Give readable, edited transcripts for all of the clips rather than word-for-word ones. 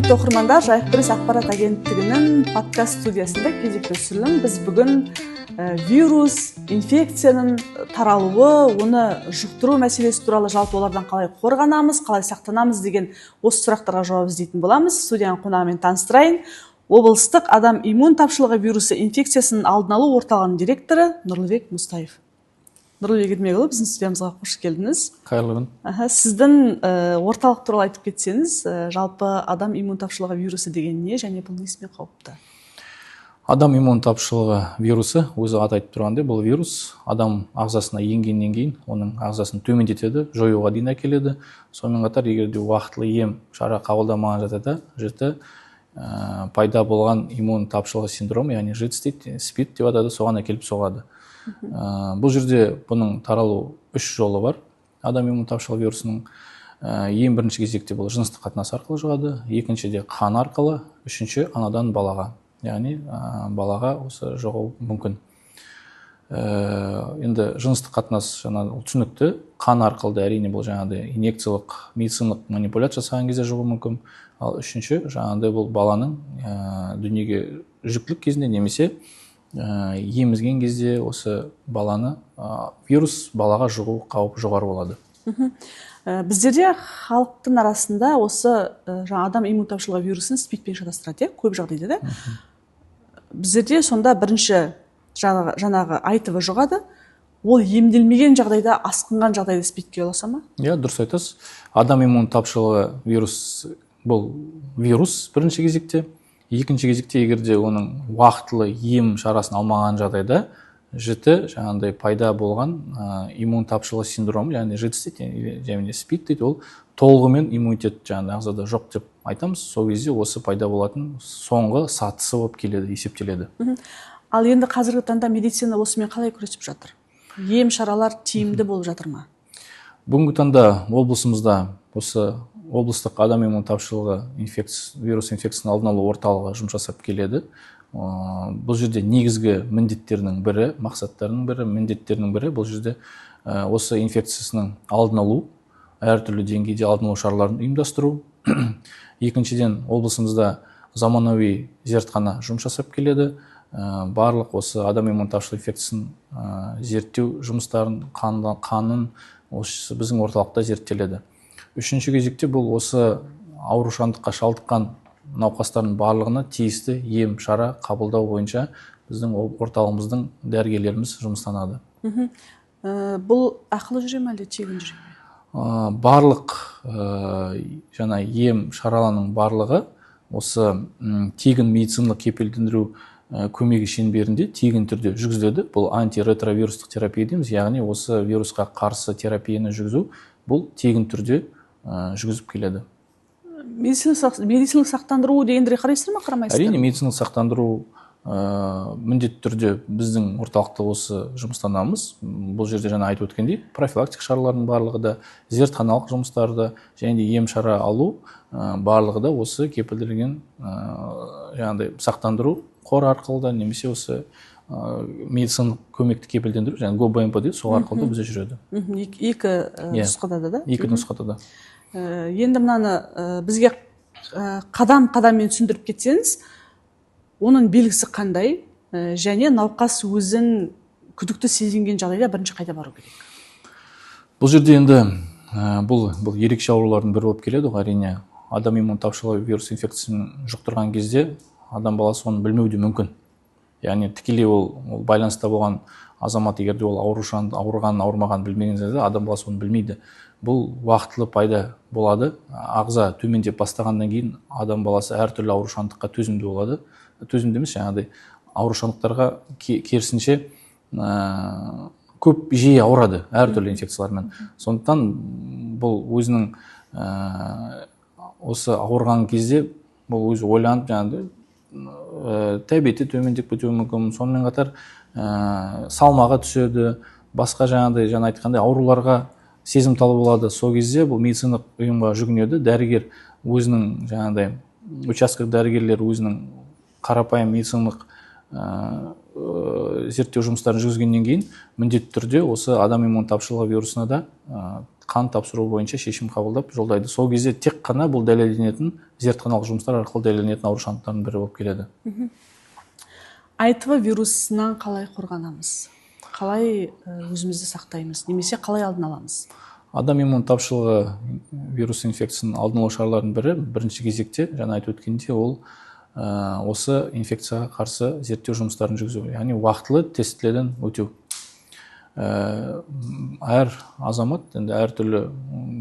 Құрметті оқырмандар, Жайық Пресс ақпарат агенттігінің подкаст студиясында кезекті түсірілім. Біз бүгін вирус, инфекцияның таралуы, оны жұқтыру мәселесі туралы жалпы олардан қалай қорғанамыз, қалай сақтанамыз деген осы сұрақтарға жауап іздейтін боламыз. Студияның қонағымен таныстырайын. Облыстық адам иммун тапшылығы вирусы инфекциясының алдын алу орталығының директоры Нұрлыбек Мұстаев. Нұрлыбек Едмекұлы, біздің студиямызға қош келдіңіз. Қайырлы күн. Сіздің орталық туралы айтып кетсеңіз, жалпы адам иммун тапшылығы вирусы деген не және бұл несімен қауіпті? Адам иммун тапшылығы вирусы, өзі аты айтып тұрғандай, бұл вирус адам ағзасына енгеннен кейін оның ағзасын төмендетеді, жоюға дейін әкеледі. Сонымен қатар, егер де уақытылы ем шара қабылдамаған жіті пайда болған иммун тапшылығы синдромы, яғни СПИД деп атады, соған әкеліп соғады. Бұл жерде бұның таралу үш жолы бар. Адам иммун тапшылығы вирусының ең бірінші кезекте бұл жыныстық қатынас арқылы жұғады, екіншіде қан арқылы, үшінші анадан балаға, яғни балаға осы жұғуы мүмкін. Енді жыныстық қатынас түсінікті, қан арқылы әрине бұл жаңағыдай инъекциялық медициналық манипуляция жасаған кезде жұғуы мүмкін. Ал үшінші жаңағыдай бұл баланың дүниеге жүктілік кезінде немесе емізген кезде осы баланы вирус балаға жұғу қаупі жоғары болады. Біздерде халықтың арасында осы адам иммун тапшылығы вирусын СПИДпен шатастырады, көп жағдайда да. Біздерде сонда бірінші жаңағы АИТВ жұғады, ол емделмеген жағдайда, асқынған жағдайда СПИДке ұласа ма? Иә, дұрыс айтасыз. Адам иммун тапшылығы вирус бұл вирус бірінші кезекте. Екінші кезекте, егерде оның уақытылы ем шарасын алмаған жағдайда жіті жаңағыдай пайда болған иммун тапшылығы синдромы, яғни және СПИД дейді, ол толығымен иммунитет жаңағыдай ағзада жоқ деп айтамыз. Сол кезде осы пайда болатын соңғы сатысы болып келеді, есептеледі. Ал енді қазіргі таңда медицина осымен қалай күресіп жатыр? Ем шаралар тиімді болып жатыр ма? Бүгінгі таңда облысымызда осы облыстық адам иммун тапшылығы вирус инфекциясының алдын алу орталығы жұмыс жасап келеді. Бұл жерде негізгі міндеттерінің бірі, мақсаттарының бірі, міндеттерінің бірі бұл жерде осы инфекциясының алдын алу, әртүрлі деңгейде алдын алу шараларын ұйымдастыру. Екіншіден, облысымызда заманауи зертхана жұмыс жасап келеді. Барлық осы адам иммун тапшылығы инфекциясын зерттеу жұмыстарын, қанын осы біздің орталықта зерттеледі. Үшінші кезекте бұл осы аурушаңдыққа шалдыққан науқастардың барлығына тиісті ем шара қабылдау бойынша біздің орталығымыздың дәрігерлеріміз жұмыстанады. Бұл ақылы жүре ме әлде тегін жүре ме? Барлық ем шараларының барлығы осы тегін медициналық кепілдендіру көмегі шеңберінде тегін түрде жүргізіледі. Бұл антиретровирустық терапия дейміз, яғни осы вирусқа қарсы терапияны жүргізу бұл тегін түрде жүргізіп келеді. Медициналық сақтандыру дегендерге қарайсыздар ма, қарамайсыздар? Әрине, медициналық сақтандыру міндетті түрде біздің орталықта осы жұмыстанамыз. Бұл жерде жаңа айтып өткендей, профилактика шараларының барлығы да, зертханалық жұмыстарды және де ем шара алу барлығы да осы кепілдірілген сақтандыру қор арқылы да немесе осы медициналық көмекті кепілдендіру, және ГОБМП дейді, сол арқылы да бізде жүреді. Екі нұсқада да? Екі нұсқада да. Енді мынаны бізге қадам-қадаммен түсіндіріп кетсеңіз, оның белгісі қандай және науқас өзін күдікті сезінген жағдайда бірінші қайда бару керек? Бұл жерде енді бұл ерекше аурулардың бірі болып келеді. Әрине, адам иммун тапшылығы вирус инфекциясын жұқтырған кезде адам баласы оны білмеуі де мүмкін. Яғни тікелей ол байланыста болған азамат, егерде ол ауырған, ауырмаған білмеген кезде адам баласы оны білмейді. Бұл уақытылы пайда болады. Ағза төмендеп бастағаннан кейін адам баласы әртүрлі аурушаңдыққа төзімді болады. Төзімді емес, жаңағыдай аурушаңдықтарға керісінше көп жиі ауырады әртүрлі инфекциялармен. Сондықтан бұл өзінің осы ауырған кезде бұл өзі ойланып жаңағыдай тәбеті төмендеп кетуі мүмкін. Сонымен қатар салмағы түседі, басқа жаңағыдай жаңа айтқандай ауруларға сезімтал болады. Сол кезде бұл медициналық ұйымға жүгінеді. Дәрігер өзінің жаңағыдай учаскелік дәрігерлер өзінің қарапайым медициналық зерттеу жұмыстарын жүргізгеннен кейін міндетті түрде осы адам иммун тапшылығы вирусына да қан тапсыру бойынша шешім қабылдап жолдайды. Сол кезде тек қана бұл дәлелденетін зертханалық жұмыстар арқылы дәлелденетін аурушаңдықтардың бірі болып келеді. АИТВ вирусынан қалай қорғанамыз? Қалай өзімізді сақтаймыз? Немесе қалай алдын аламыз? Адам иммун тапшылығы вирус инфекцияның алдын алу шараларының бірі бірінші кезекте, жаңа айтып өткенде, ол осы инфекцияға қарсы зерттеу жұмыстарын жүргізу, яғни уақытылы тестілерден өтеу. Әр азамат енді әртүрлі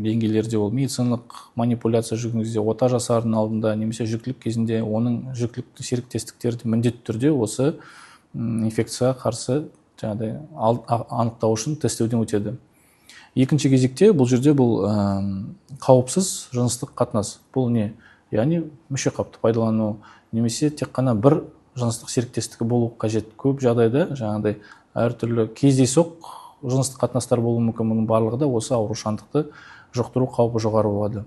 деңгейлерде ол медициналық манипуляция жүргізуде, ота жасардың алдында немесе жүктілік кезінде оның жүктілік серіктестіктерді міндетті түрде осы инфекцияға қарсы жаңағыдай анықтау үшін тестілеуден өтеді. Екінші кезекте бұл жерде бұл қауіпсіз жыныстық қатынас. Бұл не? Яғни мүше қапты пайдалану немесе тек қана бір жыныстық серіктестігі болу қажет. Көп жағдайда жаңағыдай әртүрлі кездейсоқ жыныстық қатынастар болуы мүмкін. Мұның барлығы да осы аурушаңдықты жұқтыру қаупі жоғары болады.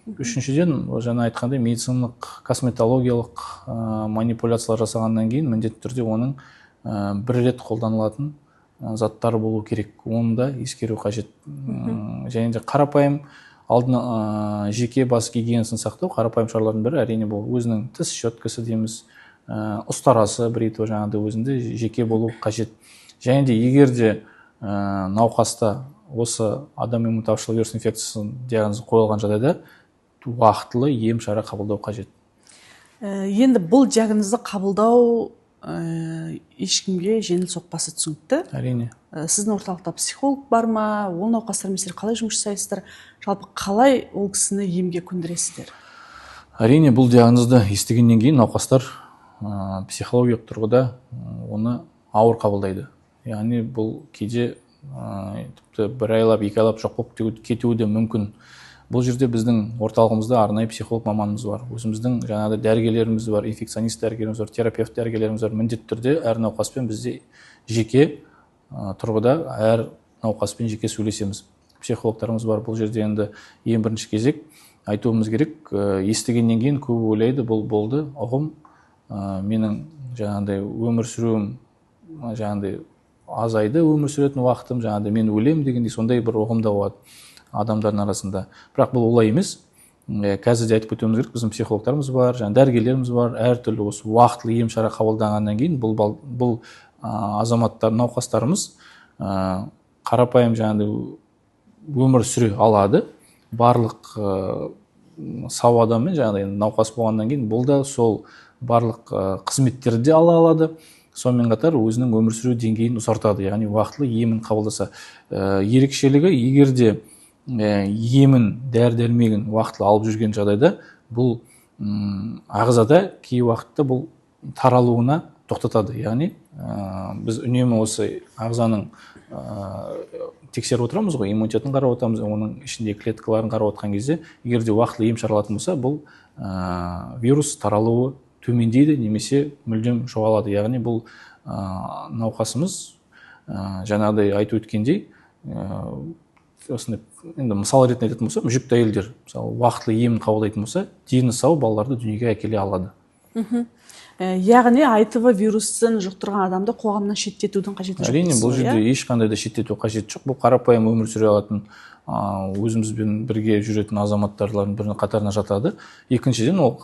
Үшіншіден, жаңа айтқандай, медициналық, косметологиялық манипуляциялар жасағаннан кейін міндетті түрде оның бір рет қолданылатын заттары болу керек. Оны да ескеру қажет. Және де қарапайым алдына жеке бас гигиенасын сақтау қарапайым шаралардың бірі. Әрине бұл өзінің тіс щеткасы дейміз, ұстарасы бритва жаңағыдай өзінде жеке болу қажет. Және де егер де науқаста осы адам иммун тапшылығы вирус инфекциясы диагнозы қойылған жағдайда уақытылы ем шара қабылдау қажет. Енді бұл диагнозды қабылдау ешкімге жеңіл соқпасы түсінікті. Әрине. Сіздің орталықта психолог бар ма? Ол науқастармен сіздер қалай жұмыс жасайсыздар? Жалпы қалай ол кісіні емге көндіресіздер? Әрине, бұл диагнозды естігеннен кейін науқастар психологиялық тұрғыда оны ауыр қабылдайды. Яғни бұл кейде бір айлап, екі айлап жоқ болып кетуі де мүмкін. Бұл жерде біздің орталығымызда арнайы психолог маманымыз бар. Өзіміздің жаңағыдай дәрігерлеріміз бар, инфекционист дәрігеріміз бар, терапевт дәрігерлеріміз бар. Міндетті түрде әр науқаспен бізде жеке тұрғыда әр науқаспен жеке сөйлесеміз. Психологтарымыз бар. Бұл жерде енді ең бірінші кезек айтуымыз керек. Естігеннен кейін көп ойлайды, бұл болды, ұғым, менің жаңағыдай өмір сүруім жаңағыдай азайды, өмір сүретін уақытым, жаңағыдай мен өлем дегендей сондай бір ұғым да болады адамдардың арасында. Бірақ бұл олай емес. Қазір де айтып өтуіміз керек, біздің психологтарымыз бар, дәрігерлеріміз бар. Әртүрлі осы уақытылы ем шара қабылданғаннан кейін бұл азаматтар, науқастарымыз қарапайым өмір сүре алады. Барлық сау адаммен науқас болғаннан кейін бұл да сол барлық қызметтерді ала алады. Сонымен қатар өзінің өмір сүру деңгейін ұзартады, яғни уақытылы емін қабылдаса. Ерекшелігі, егер де емін, дәрі-дәрмегін уақытылы алып жүрген жағдайда бұл ағзада кей уақытта бұл таралуына тоқтатады. Яғни біз үнемі осы ағзаның тексеріп отырамыз ғой, иммунитетін қарап отырамыз, оның ішіндегі клеткаларын қарап отырған кезде, егер де уақытылы ем шаралатын болса, бұл вирус таралуы төмендейді немесе мүлдем жоғалады. Яғни бұл науқасымыз жаңағыдай айтып өткендей, енді мысал ретінде айтатын болса, жүкті әйелдер мысалы уақытылы емін қабылдайтын болса, дені сау балаларды дүниеге әкеле алады. Яғни АИТВ вирусын жұқтырған адамды қоғамнан шеттетудің қажеті жоқ. Әрине, бұл жерде ешқандай да шеттету қажет жоқ. Бұл қарапайым өмір сүре алатын, өзімізбен бірге жүретін азаматтардың бірінің қатарына жатады. Екіншіден, ол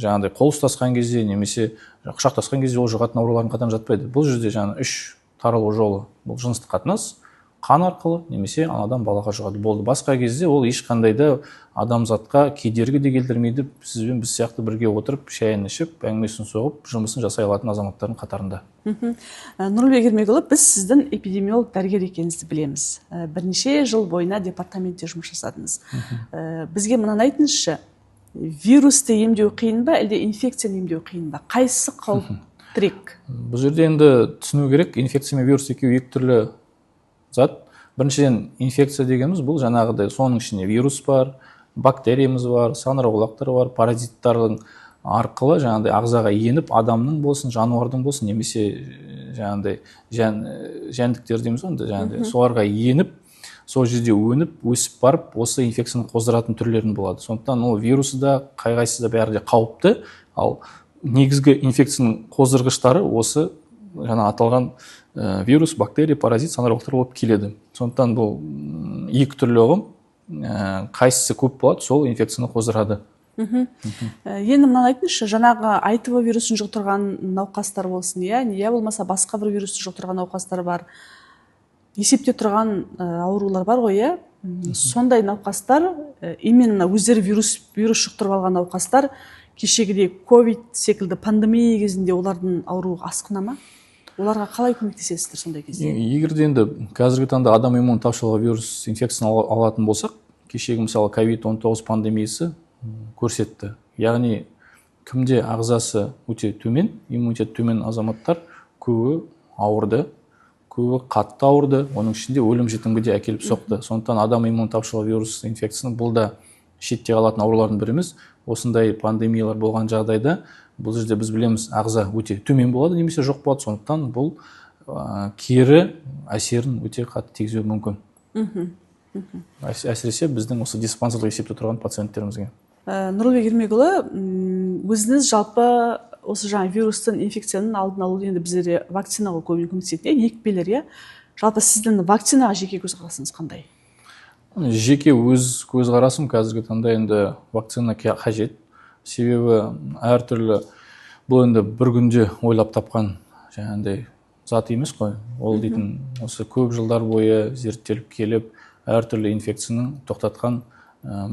жаңағыдай қол ұстасқан кезде немесе құшақтасқан кезде ол жұғатын аурулардың қатарына жатпайды. Бұл жерде үш таралу жолы. Бұл жыныстық қатынас, қан арқылы немесе анадан балаға жұғады. Болды. Басқа кезде ол ешқандай да адамзатқа кедергі де келтірмейді. Сізбен біз сияқты бірге отырып, шайын ішіп, әңгімесін соғып, жұмысын жасай алатын азаматтардың қатарында. Нұрлыбек Ермекұлы, біз сіздің эпидемиолог дәрігер екеніңізді білеміз. Бірнеше жыл бойына департаментте жұмыс жасадыңыз. Бізге мынаны айтыңызшы, вирусты емдеу қиын ба, әлде инфекцияны емдеу қиын ба? Қайсысы қауіптірек? Бұл жерде енді түсіну керек, инфекция мен вирус екеуі екі түрлі зат. Біріншіден, инфекция дегеніміз бұл жаңағыдай соның ішінде вирус бар, бактериямыз бар, саңырауқұлақтар бар, паразиттардың арқылы жаңағыдай ағзаға еніп, адамның болсын, жануардың болсын, немесе жаңағыдай жәндіктер дейміз ғой, жаңағыдай соларға еніп, сол жерде өніп, өсіп барып, осы инфекцияны қоздыратын түрлерін болады. Сондықтан ол вирусы да, қай-қайсысы да бәрі де қауіпті, ал негізгі инфекцияның қоздырғыштары осы жаңа аталған вирус, бактерия, паразит, саңырауқұлақтар болып келеді. Сондықтан бұл екі түрлі ұғым. Қайсысы көп болады, сол инфекцияны қоздырады. Енді мынаны айтыңызшы, жаңағы айтв вирусын жұқтырған науқастар болсын, я болмаса басқа бір вирусты жұқтырған науқастар бар, есепте тұрған аурулар бар ғой, сондай науқастар, именно өздері вирус жұқтырып алған науқастар кешегідей ковид секілді пандемия кезінде олардың ауруы асқына ма? Оларға қалай көмектесесіздер сондай кезде? Егер де енді қазіргі таңда адам иммун тапшылығы вирус инфекцияны алатын болсақ, кешегі мысалы COVID-19 пандемиясы көрсетті. Яғни кімде ағзасы өте төмен, иммунитет төмен азаматтар көбі ауырды, көбі қатты ауырды, оның ішінде өлім жітімге де әкеліп соқты. Сондықтан адам иммун тапшылығы вирус инфекцияны бұл да шетте қалатын аурулардың бірі емес. Осындай пандемиялар болған жағдайда бұл жерде біз білеміз, ағза өте төмен болады немесе жоқ болады. Сондықтан бұл кері әсерін өте қатты тигізуі мүмкін. Әсіресе біздің осы диспансерлік есепте тұрған пациенттерімізге. Нұрлыбек Ермекұлы, өзіңіз жалпы осы жаңа вирустың инфекцияның алдын алуды енді біздерде вакцинаға көбіне көмектеседі, екпелер, жалпы сіздің вакцинаға жеке көзқарасыңыз қандай? Жеке өз көзқарасым қазіргі таңда енді вакцина қажет. Себебі әртүрлі бұл енді бір күнде ойлап тапқан жаңағындай зат емес қой. Ол дейтін осы көп жылдар бойы зерттеліп келіп, әртүрлі инфекцияны тоқтатқан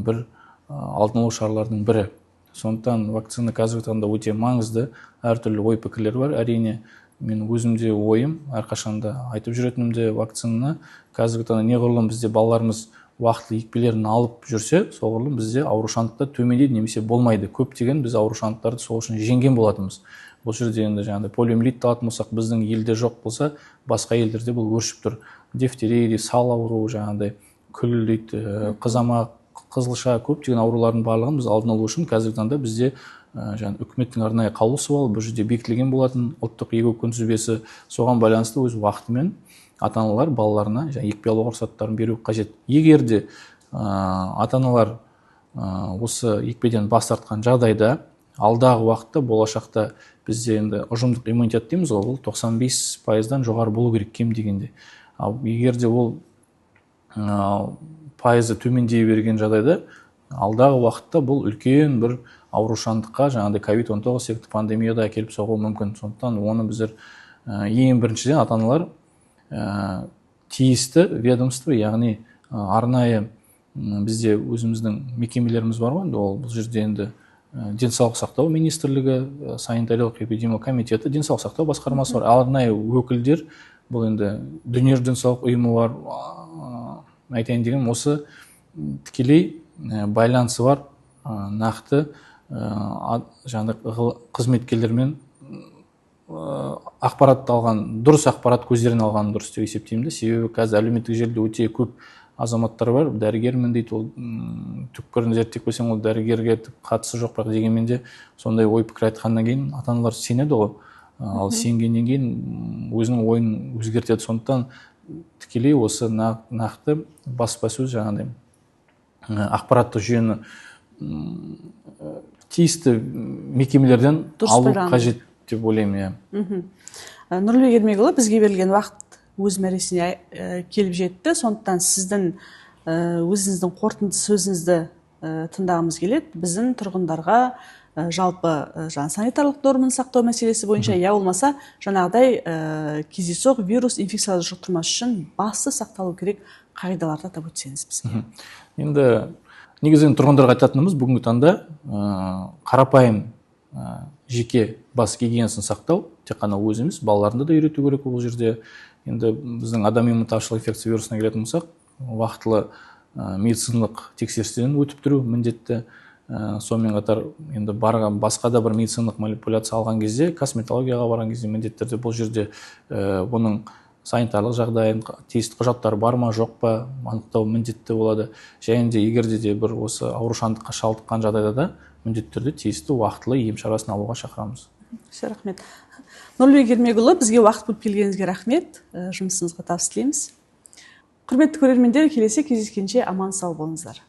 бір алдын алу шаралардың бірі. Сондықтан вакцина қазіргі таңда өте маңызды, әртүрлі ой пікірлер бар. Әрине, мен өзімде ойым, әрқашанда айтып жүретінімде вакцинаны қазіргі таңда неғұрлым бізде балаларымыз уақытлы екпелерін алып жүрсе, соғұрлым бізде аурушаңдықтар төмендейді немесе болмайды. Көптеген біз аурушаңдықтарды сол үшін жеңген болатынбыз. Бұл жерде енді жаңағыдай полиомиелитті алатын болсақ, біздің елде жоқ болса, басқа елдерде бұл өршіп тұр. Дифтерия, сал ауруы, жаңағыдай күл дейді, қызамақ, қызылша, көптеген аурулардың барлығын біз алдын алу үшін қазіргі таңда бізде үкіметтің арнайы қаулысы бар, бұл жерде бекітілген болатын ұлттық егу күнтізбесі, соған байланысты өз уақытымен ата-аналар балаларына екпе алу рұқсаттарын беру қажет. Егер де ата-аналар осы екпеден бас тартқан жағдайда, алдағы уақытта болашақта бізде енді ұжымдық иммунитет дейміз ғой, ол 95%-дан жоғары болу керек кем дегенде. Ал егер де ол пайызы төмендей берген жағдайда, алдағы уақытта бұл үлкен бір аурушаңдыққа, жаңағыдай COVID-19 секілді пандемияда әкеліп соғуы мүмкін. Сондықтан оны біздер ең біріншіден ата-аналар тиісті ведомство, яғни арнайы бізде өзіміздің мекемелеріміз бар ғой, ол бұл жерде енді денсаулық сақтау министрлігі, санитариялық эпидемиологиялық комитеті, денсаулық сақтау басқармасы бар, арнайы өкілдер, бұл енді дүниежүзілік денсаулық ұйымы бар, айтайын деген осы тікелей байланысы бар нақты қызметкерлермен ақпаратты алған, дұрыс ақпарат көздерін алған дұрыс деп есептеймін. Себебі қазір әлеуметтік желіде өте көп азаматтар бар, дәрігермін дейді, ол түпкірін зерттеп көрсең, ол дәрігерге қатысы жоқ, бірақ дегенмен де сондай ой пікір айтқаннан кейін ата-аналар сенеді ғой. Ал сенгеннен кейін өзінің ойын өзгертеді. Сондықтан тікелей осы нақты баспасөз жаңағыдай ақпараттық жүйені тиісті мекемелерден алу қажет деп ойлаймын. Нұрлыбек Ермекұлы, бізге берілген уақыт өз мәресіне келіп жетті. Сондықтан сіздің өзіңіздің қорытынды сөзіңізді тыңдағымыз келеді. Біздің тұрғындарға жалпы санитарлық норманы сақтау мәселесі бойынша, я болмаса жаңағыдай кездейсоқ вирус инфекцияларды жұқтырмас үшін басты сақталу керек қағидаларды атап өтсеңіз бізге. Енді негізінен тұрғындарға айтатынымыз бүгінгі таңда қарапайым жеке бас гигиенасын сақтау, тек қана өзіміз, балаларында да үйрету керек. Бұл жерде енді біздің адам иммун тапшылық инфекция вирусына келетін болсақ, уақытылы медициналық тексерістен өтіп тұру міндетті. Сонымен қатар енді басқа да бір медициналық манипуляция алған кезде, косметологияға барған кезде міндеттерде бұл жерде бұның санитарлық жағдайын, тиісті құжаттары бар ма, жоқ па, анықтау міндетті болады. Және де егер де бір осы аурушаңдыққа шалдыққан жағдайда да міндеттерде тиісті уақытылы ем шарасын алуға шақырамыз. Рахмет. Нұрлыбек Ермекұлы, бізге уақыт бөліп келгеніңізге рахмет. Жұмысыңызға табыс тілейміз. Құрметті көрермендер, келесі кездескенше аман сау болыңыздар.